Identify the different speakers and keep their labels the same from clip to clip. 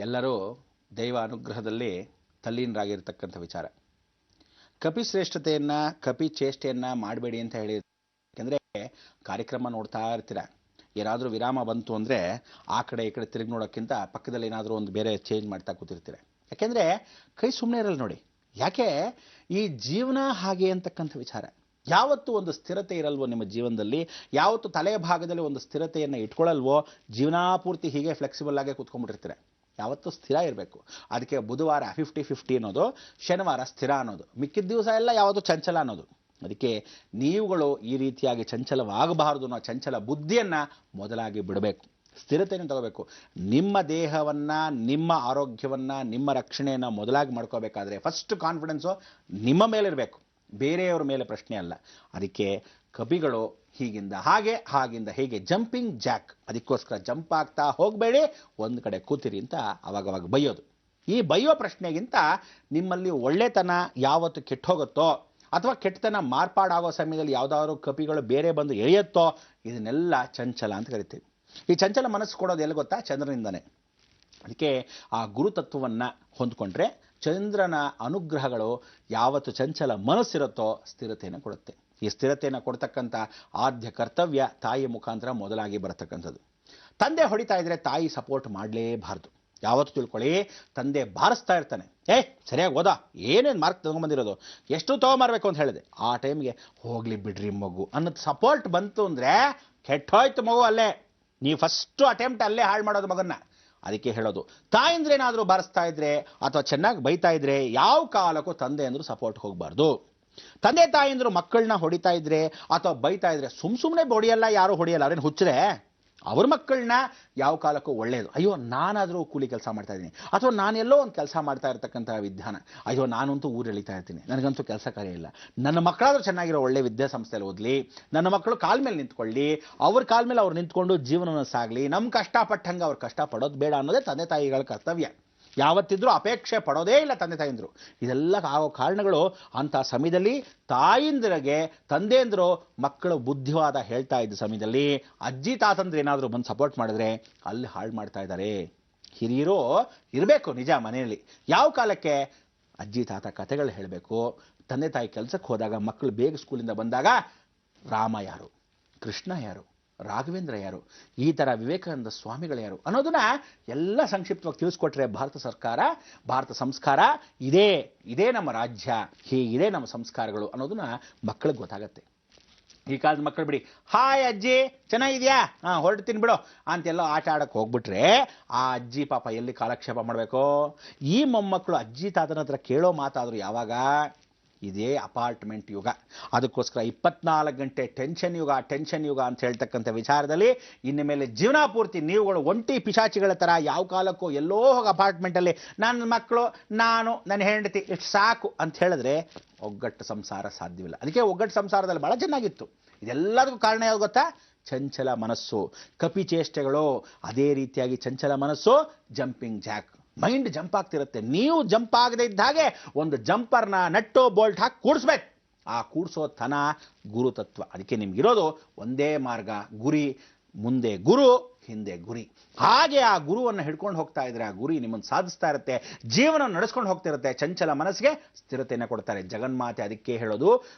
Speaker 1: ಎಲ್ಲರೂ ದೈವ ಅನುಗ್ರಹದಲ್ಲಿ ತಲ್ಲೀನರಾಗಿರ್ತಕ್ಕಂಥ ವಿಚಾರ. ಕಪಿಶ್ರೇಷ್ಠತೆಯನ್ನು ಕಪಿ ಚೇಷ್ಟೆಯನ್ನು ಮಾಡಬೇಡಿ ಅಂತ ಹೇಳಿ. ಯಾಕೆಂದರೆ ಕಾರ್ಯಕ್ರಮ ನೋಡ್ತಾ ಇರ್ತೀರ, ಏನಾದರೂ ವಿರಾಮ ಬಂತು ಅಂದರೆ ಆ ಕಡೆ ಈ ಕಡೆ ತಿರುಗಿ ನೋಡೋಕ್ಕಿಂತ ಪಕ್ಕದಲ್ಲಿ ಏನಾದರೂ ಒಂದು ಬೇರೆ ಚೇಂಜ್ ಮಾಡ್ತಾ ಕೂತಿರ್ತೀರ. ಯಾಕೆಂದರೆ ಕೈ ಸುಮ್ಮನೆ ಇರಲ್ಲ ನೋಡಿ. ಯಾಕೆ ಈ ಜೀವನ ಹಾಗೆ ಅಂತಕ್ಕಂಥ ವಿಚಾರ. ಯಾವತ್ತೂ ಒಂದು ಸ್ಥಿರತೆ ಇರಲ್ವೋ ನಿಮ್ಮ ಜೀವನದಲ್ಲಿ, ಯಾವತ್ತು ತಲೆಯ ಭಾಗದಲ್ಲಿ ಒಂದು ಸ್ಥಿರತೆಯನ್ನು ಇಟ್ಕೊಳ್ಳಲ್ವೋ, ಜೀವನಾಪೂರ್ತಿ ಹೀಗೆ ಫ್ಲೆಕ್ಸಿಬಲ್ ಆಗೇ ಕೂತ್ಕೊಂಡ್ಬಿಟ್ಟಿರ್ತೀರ. ಯಾವತ್ತೂ ಸ್ಥಿರ ಇರಬೇಕು. ಅದಕ್ಕೆ ಬುಧವಾರ 50-50 ಅನ್ನೋದು, ಶನಿವಾರ ಸ್ಥಿರ ಅನ್ನೋದು, ಮಿಕ್ಕಿದ ದಿವಸ ಎಲ್ಲ ಯಾವುದು ಚಂಚಲ ಅನ್ನೋದು. ಅದಕ್ಕೆ ನೀವುಗಳು ಈ ರೀತಿಯಾಗಿ ಚಂಚಲವಾಗಬಾರದು ಅನ್ನೋ ಚಂಚಲ ಬುದ್ಧಿಯನ್ನು ಮೊದಲಾಗಿ ಬಿಡಬೇಕು. ಸ್ಥಿರತೆಯನ್ನು ತಗೋಬೇಕು. ನಿಮ್ಮ ದೇಹವನ್ನು, ನಿಮ್ಮ ಆರೋಗ್ಯವನ್ನು, ನಿಮ್ಮ ರಕ್ಷಣೆಯನ್ನು ಮೊದಲಾಗಿ ಮಾಡ್ಕೋಬೇಕಾದ್ರೆ ಫಸ್ಟ್ ಕಾನ್ಫಿಡೆನ್ಸು ನಿಮ್ಮ ಮೇಲಿರಬೇಕು, ಬೇರೆಯವರ ಮೇಲೆ ಪ್ರಶ್ನೆ ಅಲ್ಲ. ಅದಕ್ಕೆ ಕಪಿಗಳು ಹೀಗಿಂದ ಹಾಗೆ, ಹಾಗಿಂದ ಹೇಗೆ, ಜಂಪಿಂಗ್ ಜಾಕ್. ಅದಕ್ಕೋಸ್ಕರ ಜಂಪ್ ಆಗ್ತಾ ಹೋಗಬೇಡಿ, ಒಂದು ಕಡೆ ಕೂತಿರಿ ಅಂತ ಅವಾಗವಾಗ ಬೈಯೋದು. ಈ ಬೈಯೋ ಪ್ರಶ್ನೆಗಿಂತ ನಿಮ್ಮಲ್ಲಿ ಒಳ್ಳೆತನ ಯಾವತ್ತು ಕೆಟ್ಟು ಹೋಗುತ್ತೋ ಅಥವಾ ಕೆಟ್ಟತನ ಮಾರ್ಪಾಡಾಗೋ ಸಮಯದಲ್ಲಿ ಯಾವುದಾದ್ರು ಕಪಿಗಳು ಬೇರೆ ಬಂದು ಎಳೆಯುತ್ತೋ, ಇದನ್ನೆಲ್ಲ ಚಂಚಲ ಅಂತ ಕರಿತೀವಿ. ಈ ಚಂಚಲ ಮನಸ್ಸು ಕೊಡೋದು ಎಲ್ಲಿ ಗೊತ್ತಾ? ಚಂದ್ರನಿಂದನೇ. ಅದಕ್ಕೆ ಆ ಗುರುತತ್ವವನ್ನು ಹೊಂದ್ಕೊಂಡ್ರೆ ಚಂದ್ರನ ಅನುಗ್ರಹಗಳು ಯಾವತ್ತು ಚಂಚಲ ಮನಸ್ಸಿರುತ್ತೋ ಸ್ಥಿರತೆಯನ್ನು ಕೊಡುತ್ತೆ. ಈ ಸ್ಥಿರತೆಯನ್ನು ಕೊಡ್ತಕ್ಕಂಥ ಆದ್ಯ ಕರ್ತವ್ಯ ತಾಯಿಯ ಮುಖಾಂತರ ಮೊದಲಾಗಿ ಬರತಕ್ಕಂಥದ್ದು. ತಂದೆ ಹೊಡಿತಾ ಇದ್ರೆ ತಾಯಿ ಸಪೋರ್ಟ್ ಮಾಡಲೇಬಾರ್ದು. ಯಾವತ್ತು ತಿಳ್ಕೊಳ್ಳಿ, ತಂದೆ ಬಾರಿಸ್ತಾ ಇರ್ತಾನೆ, ಸರಿಯಾಗಿ ಓದಾ, ಏನೇನು ಮಾರ್ಕ್ ತೊಗೊಂಬಂದಿರೋದು, ಎಷ್ಟು ತೊಗೊಂಬರ್ಬೇಕು ಅಂತ ಹೇಳಿದೆ, ಆ ಟೈಮ್ಗೆ ಹೋಗ್ಲಿ ಬಿಡ್ರಿ ಮಗು ಅನ್ನೋದು ಸಪೋರ್ಟ್ ಬಂತು ಅಂದರೆ ಕೆಟ್ಟೋಯ್ತು ಮಗು, ಅಲ್ಲೇ ನೀವು ಫಸ್ಟು ಅಟೆಂಪ್ಟ್ ಅಲ್ಲೇ ಹಾಳು ಮಾಡೋದು ಮಗನ್ನ. ಅದಕ್ಕೆ ಹೇಳೋದು, ತಾಯಿಂದ್ರೇನಾದರೂ ಬಾರಿಸ್ತಾ ಇದ್ರೆ ಅಥವಾ ಚೆನ್ನಾಗಿ ಬೈತಾ ಇದ್ರೆ ಯಾವ ಕಾಲಕ್ಕೂ ತಂದೆ ಅಂದರೂ ಸಪೋರ್ಟ್ ಹೋಗಬಾರ್ದು. ತಂದೆ ತಾಯಿಂದ್ರು ಮಕ್ಕಳನ್ನ ಹೊಡಿತಾ ಇದ್ರೆ ಅಥವಾ ಬೈತಾ ಇದ್ರೆ ಸುಮ್ಮನೆ ಹೊಡಿಯಲ್ಲ, ಯಾರು ಹೊಡಿಯಲ್ಲ, ಅವ್ರೇನು ಹುಚ್ಚರೆ, ಅವ್ರ ಮಕ್ಕಳನ್ನ ಯಾವ ಕಾಲಕ್ಕೂ ಒಳ್ಳೆಯದು. ಅಯ್ಯೋ ನಾನಾದರೂ ಕೂಲಿ ಕೆಲಸ ಮಾಡ್ತಾ ಇದ್ದೀನಿ, ಅಥವಾ ನಾನೆಲ್ಲೋ ಒಂದು ಕೆಲಸ ಮಾಡ್ತಾ ಇರ್ತಕ್ಕಂಥ ವಿದ್ಯಾನ, ಅಯ್ಯೋ ನಾನಂತೂ ಊರು ಎಳಿತಾ ಇರ್ತೀನಿ, ನನಗಂತೂ ಕೆಲಸ ಕಾರ್ಯ ಇಲ್ಲ, ನನ್ನ ಮಕ್ಕಳಾದ್ರೂ ಚೆನ್ನಾಗಿರೋ ಒಳ್ಳೆ ವಿದ್ಯಾಸಂಸ್ಥೆಯಲ್ಲಿ ಓದಲಿ, ನನ್ನ ಮಕ್ಕಳು ಕಾಲ ಮೇಲೆ ನಿಂತ್ಕೊಳ್ಳಿ, ಅವ್ರ ಕಾಲ ಮೇಲೆ ಅವ್ರು ನಿಂತ್ಕೊಂಡು ಜೀವನವನ್ನು ಸಾಗಲಿ, ನಮ್ಮ ಕಷ್ಟಪಟ್ಟಂಗೆ ಅವ್ರು ಕಷ್ಟಪಡೋದು ಬೇಡ ಅನ್ನೋದೇ ತಂದೆ ತಾಯಿಗಳ ಕರ್ತವ್ಯ. ಯಾವತ್ತಿದ್ರೂ ಅಪೇಕ್ಷೆ ಪಡೋದೇ ಇಲ್ಲ ತಂದೆ ತಾಯಿಂದರು. ಇದೆಲ್ಲ ಆಗೋ ಕಾರಣಗಳು ಅಂಥ ಸಮಯದಲ್ಲಿ ತಾಯಿಂದ್ರಿಗೆ ತಂದೆಂದರು ಮಕ್ಕಳು ಬುದ್ಧಿವಾದ ಹೇಳ್ತಾ ಇದ್ದ ಸಮಯದಲ್ಲಿ ಅಜ್ಜಿ ತಾತಂದ್ರೆ ಏನಾದರೂ ಬಂದು ಸಪೋರ್ಟ್ ಮಾಡಿದ್ರೆ ಅಲ್ಲಿ ಹಾಳು ಮಾಡ್ತಾ ಇದ್ದಾರೆ. ಹಿರಿಯರು ಇರಬೇಕು ನಿಜ ಮನೆಯಲ್ಲಿ. ಯಾವ ಕಾಲಕ್ಕೆ ಅಜ್ಜಿ ತಾತ ಕಥೆಗಳು ಹೇಳಬೇಕು. ತಂದೆ ತಾಯಿ ಕೆಲಸಕ್ಕೆ ಹೋದಾಗ ಮಕ್ಕಳು ಬೇಗ ಸ್ಕೂಲಿಂದ ಬಂದಾಗ ರಾಮ ಯಾರು, ಕೃಷ್ಣ ಯಾರು, ರಾಘವೇಂದ್ರ ಯಾರು, ಈ ಥರ ವಿವೇಕಾನಂದ ಸ್ವಾಮಿಗಳು ಯಾರು ಅನ್ನೋದನ್ನ ಎಲ್ಲ ಸಂಕ್ಷಿಪ್ತವಾಗಿ ತಿಳಿಸ್ಕೊಟ್ರೆ ಭಾರತ ಸರ್ಕಾರ, ಭಾರತ ಸಂಸ್ಕಾರ ಇದೇ ನಮ್ಮ ರಾಜ್ಯ, ಹೀಗಿದೆ ನಮ್ಮ ಸಂಸ್ಕಾರಗಳು ಅನ್ನೋದನ್ನ ಮಕ್ಕಳಿಗೆ ಗೊತ್ತಾಗತ್ತೆ. ಈ ಕಾಲದ ಮಕ್ಕಳು ಬಿಡಿ, ಹಾಯ್ ಅಜ್ಜಿ ಚೆನ್ನಾಗಿದ್ಯಾ, ಹೊರಡ್ತೀನಿ ಬಿಡು ಅಂತೆಲ್ಲ ಆಟ ಆಡಕ್ಕೆ ಹೋಗ್ಬಿಟ್ರೆ ಆ ಅಜ್ಜಿ ಪಾಪ ಎಲ್ಲಿ ಕಾಲಕ್ಷೇಪ ಮಾಡಬೇಕು. ಈ ಮೊಮ್ಮಕ್ಕಳು ಅಜ್ಜಿ ತಾತನ ಹತ್ರ ಕೇಳೋ ಮಾತಾದ್ರು ಯಾವಾಗ? ಇದೇ ಅಪಾರ್ಟ್ಮೆಂಟ್ ಯುಗ. ಅದಕ್ಕೋಸ್ಕರ 24 ಗಂಟೆ ಟೆನ್ಷನ್ ಯುಗ ಅಂತ ಹೇಳ್ತಕ್ಕಂಥ ವಿಚಾರದಲ್ಲಿ ಇನ್ನು ಮೇಲೆ ಜೀವನ ಪೂರ್ತಿ ನೀವುಗಳು ಒಂಟಿ ಪಿಶಾಚಿಗಳ ಥರ ಯಾವ ಕಾಲಕ್ಕೂ ಎಲ್ಲೋ ಹೋಗಿ ಅಪಾರ್ಟ್ಮೆಂಟಲ್ಲಿ ನನ್ನ ಮಕ್ಕಳು, ನಾನು, ನನ್ನ ಹೆಂಡತಿ ಇಷ್ಟು ಸಾಕು ಅಂತ ಹೇಳಿದ್ರೆ ಒಗ್ಗಟ್ಟು ಸಂಸಾರ ಸಾಧ್ಯವಿಲ್ಲ. ಅದಕ್ಕೆ ಒಗ್ಗಟ್ಟು ಸಂಸಾರದಲ್ಲಿ ಭಾಳ ಚೆನ್ನಾಗಿತ್ತು. ಇದೆಲ್ಲದಕ್ಕೂ ಕಾರಣ ಯಾವುದು ಗೊತ್ತಾ? ಚಂಚಲ ಮನಸ್ಸು, ಕಪಿ ಚೇಷ್ಟೆಗಳು. ಅದೇ ರೀತಿಯಾಗಿ ಚಂಚಲ ಮನಸ್ಸು ಜಂಪಿಂಗ್ ಜಾಕ್. ಮೈಂಡ್ ಜಂಪ್ ಆಗ್ತಿರುತ್ತೆ. ನೀವು ಜಂಪ್ ಆಗದೆ ಇದ್ದ ಹಾಗೆ ಒಂದು ಜಂಪರ್ನ ನಟ್ಟು ಬೋಲ್ಟ್ ಹಾಕಿ ಕೂಡಿಸ್ಬೇಕು. ಆ ಕೂಡಿಸೋ ತನ ಗುರುತತ್ವ. ಅದಕ್ಕೆ ನಿಮ್ಗಿರೋದು ಒಂದೇ ಮಾರ್ಗ, ಗುರಿ. ಮುಂದೆ ಗುರು, ಹಿಂದೆ ಗುರಿ. ಹಾಗೆ ಆ ಗುರುವನ್ನು ಹಿಡ್ಕೊಂಡು ಹೋಗ್ತಾ ಇದ್ರೆ ಆ ಗುರಿ ನಿಮ್ಮನ್ನು ಸಾಧಿಸ್ತಾ ಇರುತ್ತೆ, ಜೀವನ ನಡೆಸ್ಕೊಂಡು ಹೋಗ್ತಿರುತ್ತೆ. ಚಂಚಲ ಮನಸ್ಸಿಗೆ ಸ್ಥಿರತೆಯನ್ನು ಕೊಡ್ತಾರೆ ಜಗನ್ಮಾತೆ. ಅದಕ್ಕೆ ಹೇಳೋದು,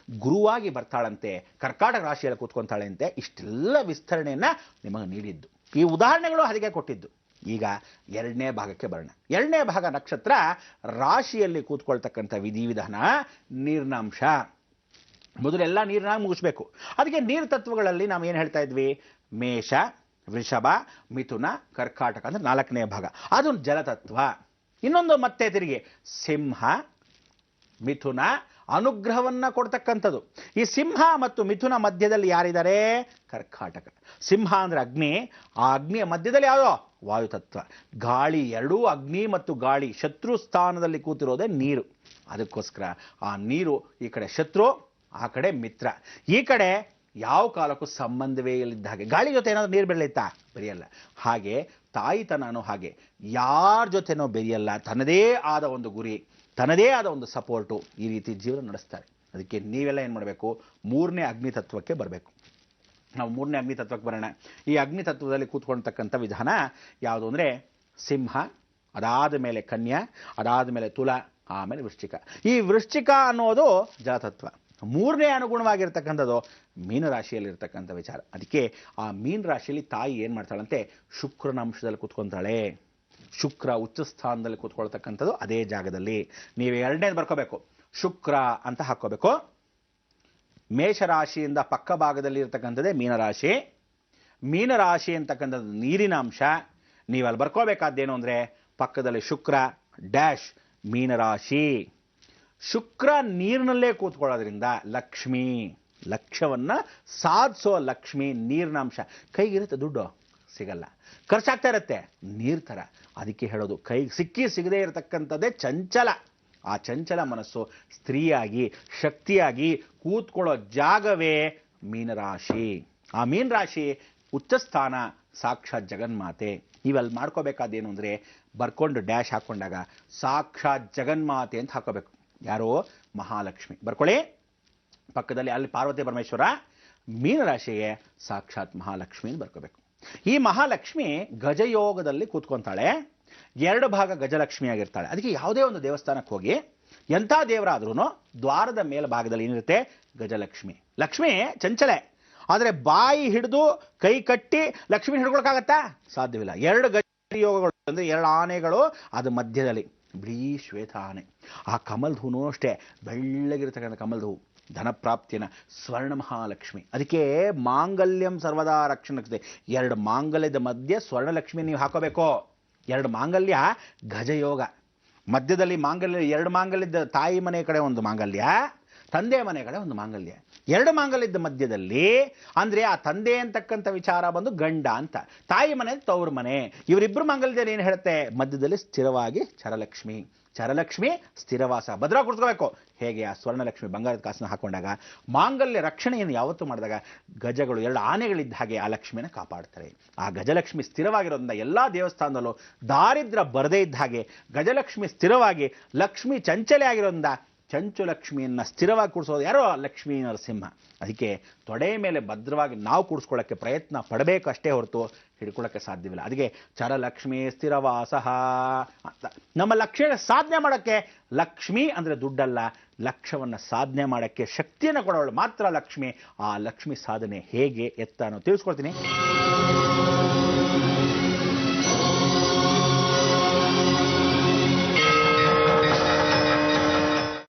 Speaker 1: ಗುರುವಾಗಿ ಬರ್ತಾಳಂತೆ, ಕರ್ಕಾಟಕ ರಾಶಿಯಲ್ಲಿ ಕೂತ್ಕೊಂತಾಳೆ ಅಂತೆ. ಇಷ್ಟೆಲ್ಲ ವಿಸ್ತರಣೆಯನ್ನು ನಿಮಗೆ ನೀಡಿದ್ದು, ಈ ಉದಾಹರಣೆಗಳು ಅದಕ್ಕೆ ಕೊಟ್ಟಿದ್ದು. ಈಗ 2ನೇ ಭಾಗಕ್ಕೆ ಬರೋಣ. 2ನೇ ಭಾಗ ನಕ್ಷತ್ರ ರಾಶಿಯಲ್ಲಿ ಕೂತ್ಕೊಳ್ತಕ್ಕಂಥ ವಿಧಿವಿಧಾನ, ನೀರಿನಾಂಶ. ಮೊದಲೆಲ್ಲ ನೀರಿನಾಗ ಮುಗಿಸ್ಬೇಕು. ಅದಕ್ಕೆ ನೀರು ತತ್ವಗಳಲ್ಲಿ ನಾವು ಏನು ಹೇಳ್ತಾ ಇದ್ವಿ? ಮೇಷ, ವೃಷಭ, ಮಿಥುನ, ಕರ್ಕಾಟಕ ಅಂದ್ರೆ 4ನೇ ಭಾಗ, ಅದು ಜಲತತ್ವ. ಇನ್ನೊಂದು ಮತ್ತೆ ತಿರುಗಿ ಸಿಂಹ, ಮಿಥುನ ಅನುಗ್ರಹವನ್ನ ಕೊಡ್ತಕ್ಕಂಥದ್ದು. ಈ ಸಿಂಹ ಮತ್ತು ಮಿಥುನ ಮಧ್ಯದಲ್ಲಿ ಯಾರಿದ್ದಾರೆ? ಕರ್ಕಾಟಕ. ಸಿಂಹ ಅಂದ್ರೆ ಅಗ್ನಿ, ಆ ಅಗ್ನಿಯ ಮಧ್ಯದಲ್ಲಿ ಯಾವುದೋ ವಾಯುತತ್ವ. ಗಾಳಿ, ಎರಡೂ ಅಗ್ನಿ ಮತ್ತು ಗಾಳಿ ಶತ್ರು ಸ್ಥಾನದಲ್ಲಿ ಕೂತಿರೋದೇ ನೀರು. ಅದಕ್ಕೋಸ್ಕರ ಆ ನೀರು ಈ ಕಡೆ ಶತ್ರು, ಆ ಕಡೆ ಮಿತ್ರ. ಈ ಕಡೆ ಯಾವ ಕಾಲಕ್ಕೂ ಸಂಬಂಧವೇ ಇಲ್ಲದ ಹಾಗೆ. ಗಾಳಿ ಜೊತೆ ಏನಾದರೂ ನೀರು ಬೆರೆಯುತ್ತಾ? ಬೆರೆಯಲ್ಲ. ಹಾಗೆ ತಾಯಿತನೂ ಹಾಗೆ, ಯಾರ ಜೊತೆನೋ ಬೆರೆಯಲ್ಲ. ತನ್ನದೇ ಆದ ಒಂದು ಗುರಿ, ತನ್ನದೇ ಆದ ಒಂದು ಸಪೋರ್ಟು, ಈ ರೀತಿ ಜೀವನ ನಡೆಸ್ತಾರೆ. ಅದಕ್ಕೆ ನೀವೆಲ್ಲ ಏನು ಮಾಡಬೇಕು? 3ನೇ ಅಗ್ನಿ ತತ್ವಕ್ಕೆ ಬರಬೇಕು. ನಾವು 3ನೇ ಅಗ್ನಿ ತತ್ವಕ್ಕೆ ಬರೋಣ. ಈ ಅಗ್ನಿ ತತ್ವದಲ್ಲಿ ಕೂತ್ಕೊಳ್ತಕ್ಕಂಥ ವಿಧಾನ ಯಾವುದು ಅಂದರೆ ಸಿಂಹ, ಅದಾದ ಮೇಲೆ ಕನ್ಯಾ, ಅದಾದ ಮೇಲೆ ತುಲ, ಆಮೇಲೆ ವೃಶ್ಚಿಕ. ಈ ವೃಶ್ಚಿಕ ಅನ್ನೋದು ಜಲತತ್ವ. ಮೂರನೇ ಅನುಗುಣವಾಗಿರ್ತಕ್ಕಂಥದ್ದು ಮೀನರಾಶಿಯಲ್ಲಿರ್ತಕ್ಕಂಥ ವಿಚಾರ. ಅದಕ್ಕೆ ಆ ಮೀನ ರಾಶಿಯಲ್ಲಿ ತಾಯಿ ಏನು ಮಾಡ್ತಾಳಂತೆ, ಶುಕ್ರನ ಅಂಶದಲ್ಲಿ ಕೂತ್ಕೊಂತಾಳೆ. ಶುಕ್ರ ಉಚ್ಚ ಸ್ಥಾನದಲ್ಲಿ ಕೂತ್ಕೊಳ್ತಕ್ಕಂಥದ್ದು ಅದೇ ಜಾಗದಲ್ಲಿ. ನೀವು ಎರಡನೇದು ಬರ್ಕೋಬೇಕು, ಶುಕ್ರ ಅಂತ ಹಾಕೋಬೇಕು. ಮೇಷರಾಶಿಯಿಂದ ಪಕ್ಕ ಭಾಗದಲ್ಲಿ ಇರ್ತಕ್ಕಂಥದ್ದೇ ಮೀನರಾಶಿ. ಮೀನರಾಶಿ ಅಂತಕ್ಕಂಥದ್ದು ನೀರಿನ ಅಂಶ. ನೀವು ಅಲ್ಲಿ ಬರ್ಕೋಬೇಕಾದ್ದೇನು ಅಂದರೆ, ಪಕ್ಕದಲ್ಲಿ ಶುಕ್ರ ಡ್ಯಾಶ್ ಮೀನರಾಶಿ. ಶುಕ್ರ ನೀರಿನಲ್ಲೇ ಕೂತ್ಕೊಳ್ಳೋದ್ರಿಂದ ಲಕ್ಷ್ಮಿ, ಲಕ್ಷ್ಯವನ್ನು ಸಾಧಿಸೋ ಲಕ್ಷ್ಮಿ, ನೀರಿನ ಅಂಶ. ಕೈಗಿರುತ್ತೆ, ದುಡ್ಡು ಸಿಗಲ್ಲ, ಖರ್ಚಾಗ್ತಾ ಇರುತ್ತೆ, ನೀರು ಥರ. ಅದಕ್ಕೆ ಹೇಳೋದು, ಕೈಗೆ ಸಿಕ್ಕಿ ಸಿಗದೇ ಇರತಕ್ಕಂಥದ್ದೇ ಚಂಚಲ. ಆ ಚಂಚಲ ಮನಸ್ಸು ಸ್ತ್ರೀಯಾಗಿ ಶಕ್ತಿಯಾಗಿ ಕೂತ್ಕೊಳ್ಳೋ ಜಾಗವೇ ಮೀನರಾಶಿ. ಆ ಮೀನರಾಶಿ ಉಚ್ಚಸ್ಥಾನ ಸಾಕ್ಷಾತ್ ಜಗನ್ಮಾತೆ. ನೀವಲ್ಲಿ ಮಾಡ್ಕೋಬೇಕಾದೇನು ಅಂದರೆ, ಬರ್ಕೊಂಡು ಡ್ಯಾಶ್ ಹಾಕ್ಕೊಂಡಾಗ ಸಾಕ್ಷಾತ್ ಜಗನ್ಮಾತೆ ಅಂತ ಹಾಕೋಬೇಕು. ಯಾರೋ ಮಹಾಲಕ್ಷ್ಮಿ ಬರ್ಕೊಳ್ಳಿ. ಪಕ್ಕದಲ್ಲಿ ಅಲ್ಲಿ ಪಾರ್ವತಿ ಪರಮೇಶ್ವರ, ಮೀನರಾಶಿಗೆ ಸಾಕ್ಷಾತ್ ಮಹಾಲಕ್ಷ್ಮಿ ಅಂತ ಬರ್ಕೋಬೇಕು. ಈ ಮಹಾಲಕ್ಷ್ಮಿ ಗಜಯೋಗದಲ್ಲಿ ಕೂತ್ಕೊಂತಾಳೆ. ಎರಡು ಭಾಗ ಗಜಲಕ್ಷ್ಮಿ ಆಗಿರ್ತಾಳೆ. ಅದಕ್ಕೆ ಯಾವುದೇ ಒಂದು ದೇವಸ್ಥಾನಕ್ಕೆ ಹೋಗಿ, ಎಂಥ ದೇವರಾದ್ರೂ ದ್ವಾರದ ಮೇಲ ಭಾಗದಲ್ಲಿ ಏನಿರುತ್ತೆ, ಗಜಲಕ್ಷ್ಮಿ. ಲಕ್ಷ್ಮಿ ಚಂಚಲೆ, ಆದರೆ ಬಾಯಿ ಹಿಡಿದು ಕೈ ಕಟ್ಟಿ ಲಕ್ಷ್ಮಿ ಹಿಡ್ಕೊಳಕ್ಕಾಗತ್ತಾ? ಸಾಧ್ಯವಿಲ್ಲ. ಎರಡು ಗಜಯೋಗಗಳು ಅಂದರೆ ಎರಡು ಆನೆಗಳು, ಅದು ಮಧ್ಯದಲ್ಲಿ ಬಿಳಿ ಶ್ವೇತ ಆನೆ. ಆ ಕಮಲದ ಹೂನು ಅಷ್ಟೇ ಬೆಳ್ಳಗಿರ್ತಕ್ಕಂಥ ಕಮಲದ ಹೂ, ಧನಪ್ರಾಪ್ತಿಯನ್ನ ಸ್ವರ್ಣ ಮಹಾಲಕ್ಷ್ಮಿ. ಅದಕ್ಕೆ ಮಾಂಗಲ್ಯಂ ಸರ್ವದಾ ರಕ್ಷಣೆ. ಎರಡು ಮಾಂಗಲ್ಯದ ಮಧ್ಯೆ ಸ್ವರ್ಣಲಕ್ಷ್ಮಿ ನೀವು ಹಾಕೋಬೇಕು. ಎರಡು ಮಾಂಗಲ್ಯ ಗಜಯೋಗ. ಮಧ್ಯದಲ್ಲಿ ಮಾಂಗಲ್ಯ, ಎರಡು ಮಾಂಗಲ್ಯದ ತಾಯಿ ಮನೆ ಕಡೆ ಒಂದು ಮಾಂಗಲ್ಯ, ತಂದೆ ಮನೆ ಕಡೆ ಒಂದು ಮಾಂಗಲ್ಯ. ಎರಡು ಮಾಂಗಲ್ಯದ ಮಧ್ಯದಲ್ಲಿ ಅಂದರೆ ಆ ತಂದೆ ಅಂತಕ್ಕಂಥ ವಿಚಾರ ಬಂದು ಗಂಡ ಅಂತ, ತಾಯಿ ಮನೆ ತವ್ರ ಮನೆ. ಇವರಿಬ್ಬರು ಮಾಂಗಲ್ಯದಲ್ಲಿ ಏನು ಹೇಳುತ್ತೆ, ಮಧ್ಯದಲ್ಲಿ ಸ್ಥಿರವಾಗಿ ಚರಲಕ್ಷ್ಮಿ. ಚರಲಕ್ಷ್ಮಿ ಸ್ಥಿರವಾಸ, ಭದ್ರ ಕೂತ್ಕೋಬೇಕು. ಹೇಗೆ ಆ ಸ್ವರ್ಣಲಕ್ಷ್ಮಿ ಬಂಗಾರದ ಕಾಸನ್ನ ಹಾಕೊಂಡಾಗ ಮಾಂಗಲ್ಯ ರಕ್ಷಣೆಯನ್ನು ಯಾವತ್ತೂ ಮಾಡಿದಾಗ ಗಜಗಳು, ಎರಡು ಆನೆಗಳಿದ್ದ ಹಾಗೆ ಆ ಲಕ್ಷ್ಮಿನ ಕಾಪಾಡ್ತಾರೆ. ಆ ಗಜಲಕ್ಷ್ಮಿ ಸ್ಥಿರವಾಗಿರೋದ್ರಿಂದ ಎಲ್ಲ ದೇವಸ್ಥಾನದಲ್ಲೂ ದಾರಿದ್ರ್ಯ ಬರದೇ ಇದ್ದ ಹಾಗೆ ಗಜಲಕ್ಷ್ಮಿ ಸ್ಥಿರವಾಗಿ, ಲಕ್ಷ್ಮಿ ಚಂಚಲೆ ಆಗಿರೋದ್ರಿಂದ ಚಂಚು ಲಕ್ಷ್ಮಿಯನ್ನು ಸ್ಥಿರವಾಗಿ ಕೂಡಿಸೋದು ಯಾರೋ ಲಕ್ಷ್ಮೀ ನರಸಿಂಹ. ಅದಕ್ಕೆ ತೊಡೆ ಮೇಲೆ ಭದ್ರವಾಗಿ ನಾವು ಕೂಡಿಸ್ಕೊಳ್ಳೋಕ್ಕೆ ಪ್ರಯತ್ನ ಪಡಬೇಕು ಅಷ್ಟೇ ಹೊರತು ಹಿಡ್ಕೊಳ್ಳೋಕ್ಕೆ ಸಾಧ್ಯವಿಲ್ಲ. ಅದಕ್ಕೆ ಚರಲಕ್ಷ್ಮಿ ಸ್ಥಿರವಾಸಃ ಅಂತ. ನಮ್ಮ ಲಕ್ಷ್ಯ ಸಾಧನೆ ಮಾಡೋಕ್ಕೆ, ಲಕ್ಷ್ಮಿ ಅಂದರೆ ದುಡ್ಡಲ್ಲ, ಲಕ್ಷ್ಯವನ್ನು ಸಾಧನೆ ಮಾಡೋಕ್ಕೆ ಶಕ್ತಿಯನ್ನು ಕೊಡೋಳು ಮಾತ್ರ ಲಕ್ಷ್ಮಿ. ಆ ಲಕ್ಷ್ಮಿ ಸಾಧನೆ ಹೇಗೆ ಎತ್ತ ಅನ್ನೋ ತಿಳಿಸ್ಕೊಡ್ತೀನಿ.